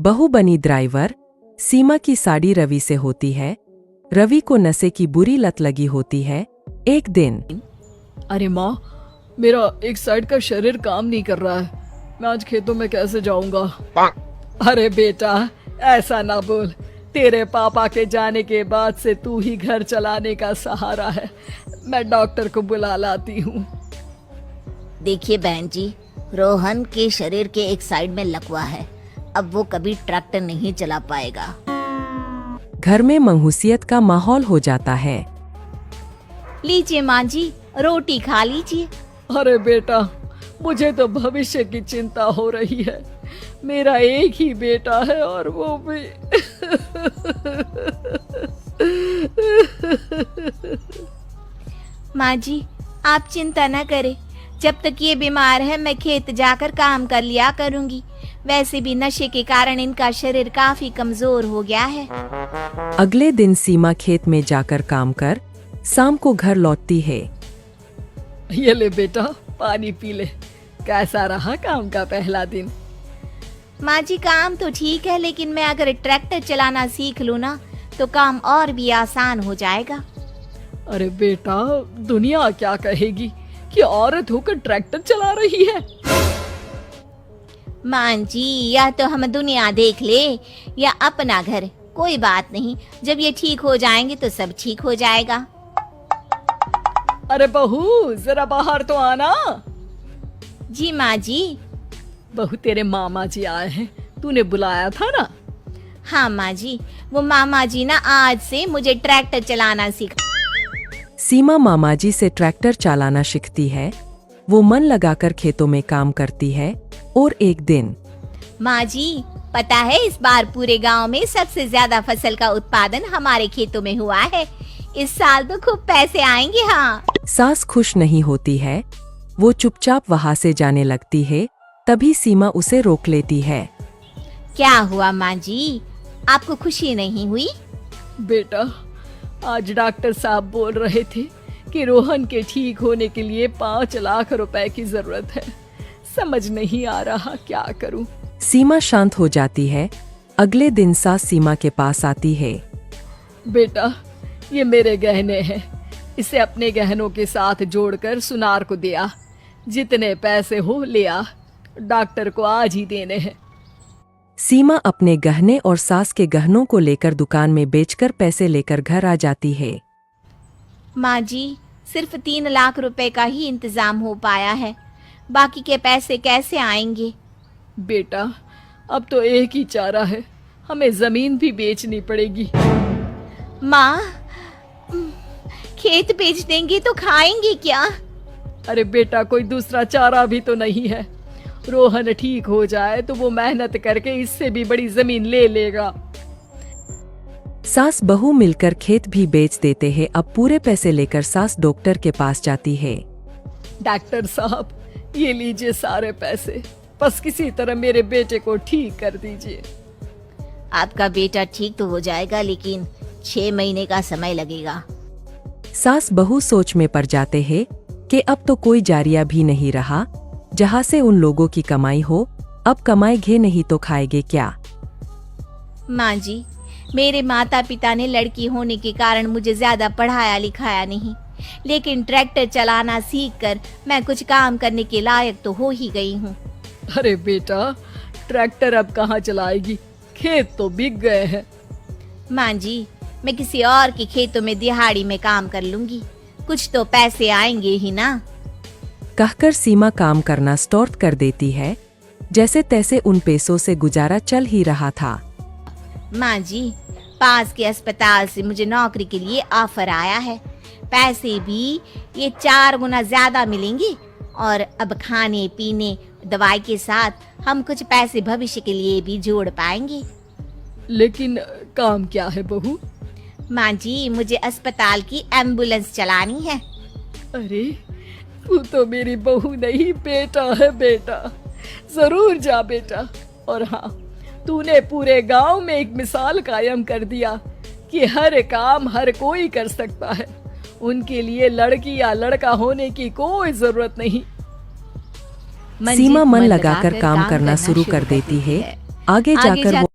बहू बनी ड्राइवर। सीमा की साड़ी रवि से होती है। रवि को नशे की बुरी लत लगी होती है। एक दिन अरे माँ, मेरा एक साइड का शरीर काम नहीं कर रहा है। मैं आज खेतों में कैसे जाऊंगा? अरे बेटा, ऐसा ना बोल। तेरे पापा के जाने के बाद से तू ही घर चलाने का सहारा है। मैं डॉक्टर को बुला लाती हूँ। देखिए बहन जी, रोहन के शरीर के एक साइड में लकवा है। अब वो कभी ट्रैक्टर नहीं चला पाएगा। घर में मंहूसियत का माहौल हो जाता है। लीजिए माँ जी, रोटी खा लीजिए। अरे बेटा, मुझे तो भविष्य की चिंता हो रही है। मेरा एक ही बेटा है और वो भी माँ जी, आप चिंता न करें। जब तक ये बीमार है मैं खेत जाकर काम कर लिया करूंगी। वैसे भी नशे के कारण इनका शरीर काफी कमजोर हो गया है। अगले दिन सीमा खेत में जाकर काम कर शाम को घर लौटती है। ये ले बेटा, पानी पी ले। कैसा रहा काम का पहला दिन? माँ जी, काम तो ठीक है, लेकिन मैं अगर ट्रैक्टर चलाना सीख लूँ ना तो काम और भी आसान हो जाएगा। अरे बेटा, दुनिया क्या कहेगी कि औरत होकर ट्रैक्टर चला रही है। माँ जी, या तो हम दुनिया देख ले या अपना घर, कोई बात नहीं। जब ये ठीक हो जाएंगे तो सब ठीक हो जाएगा। अरे बहू, जरा बाहर तो आना। जी माँ जी। बहू, तेरे मामा जी आए हैं, तूने बुलाया था ना? हाँ माँ जी, वो मामा जी ना आज से मुझे ट्रैक्टर चलाना सीखा। सीमा मामा जी से ट्रैक्टर चलाना सीखती है। वो मन लगाकर खेतों में काम करती है। और एक दिन माँ जी, पता है इस बार पूरे गांव में सबसे ज्यादा फसल का उत्पादन हमारे खेतों में हुआ है। इस साल तो खूब पैसे आएंगे। हाँ। सास खुश नहीं होती है। वो चुपचाप वहाँ से जाने लगती है। तभी सीमा उसे रोक लेती है। क्या हुआ माँ जी, आपको खुशी नहीं हुई? बेटा, आज डॉक्टर साहब बोल रहे थे कि रोहन के ठीक होने के लिए 5 लाख रुपए की जरूरत है। समझ नहीं आ रहा क्या करूं। सीमा शांत हो जाती है। अगले दिन सास सीमा के पास आती है। बेटा, ये मेरे गहने हैं। इसे अपने गहनों के साथ जोड़कर सुनार को दिया। जितने पैसे हो ले आ। डॉक्टर को आज ही देने हैं। सीमा अपने गहने और सास के गहनों को लेकर दुकान में बेचकर पैसे लेकर घर आ जाती है। माँ जी, सिर्फ 3 लाख रुपए का ही इंतजाम हो पाया है। बाकी के पैसे कैसे आएंगे? बेटा, अब तो एक ही चारा है, हमें जमीन भी बेचनी पड़ेगी। माँ, खेत बेच देंगे तो खाएंगे क्या? अरे बेटा, कोई दूसरा चारा भी तो नहीं है। रोहन ठीक हो जाए तो वो मेहनत करके इससे भी बड़ी जमीन ले लेगा। सास बहू मिलकर खेत भी बेच देते हैं। अब पूरे पैसे लेकर सास डॉक्टर के पास जाती है। डॉक्टर साहब, ये लीजिए सारे पैसे। बस किसी तरह मेरे बेटे को ठीक कर दीजिए। आपका बेटा ठीक तो हो जाएगा, लेकिन 6 महीने का समय लगेगा। सास बहू सोच में पड़ जाते हैं कि अब तो कोई जारिया भी नहीं रहा जहाँ से उन लोगों की कमाई हो। अब कमाएंगे नहीं तो खाएंगे क्या? माँ जी, मेरे माता पिता ने लड़की होने के कारण मुझे ज्यादा पढ़ाया लिखाया नहीं, लेकिन ट्रैक्टर चलाना सीखकर मैं कुछ काम करने के लायक तो हो ही गई हूँ। अरे बेटा, ट्रैक्टर अब कहाँ चलाएगी? खेत तो बिक गए हैं। माँ जी, मैं किसी और के खेतों में दिहाड़ी में काम कर लूंगी। कुछ तो पैसे आएंगे ही ना। कहकर सीमा काम करना स्टार्ट कर देती है। जैसे तैसे उन पैसों से गुजारा चल ही रहा था। माँ जी, पास के अस्पताल से मुझे नौकरी के लिए ऑफर आया है। पैसे भी ये 4 गुना ज्यादा मिलेंगे और अब खाने पीने दवाई के साथ हम कुछ पैसे भविष्य के लिए भी जोड़ पाएंगे। लेकिन काम क्या है बहू? माँ जी, मुझे अस्पताल की एम्बुलेंस चलानी है। अरे, तू तो मेरी बहू नहीं, बेटा है बेटा। जरूर जा बेटा। और हाँ, तूने पूरे गांव में एक मिसाल कायम कर दिया कि हर काम हर कोई कर सकता है। उनके लिए लड़की या लड़का होने की कोई जरूरत नहीं। सीमा मन लगाकर काम करना शुरू कर देती है। आगे जाकर वो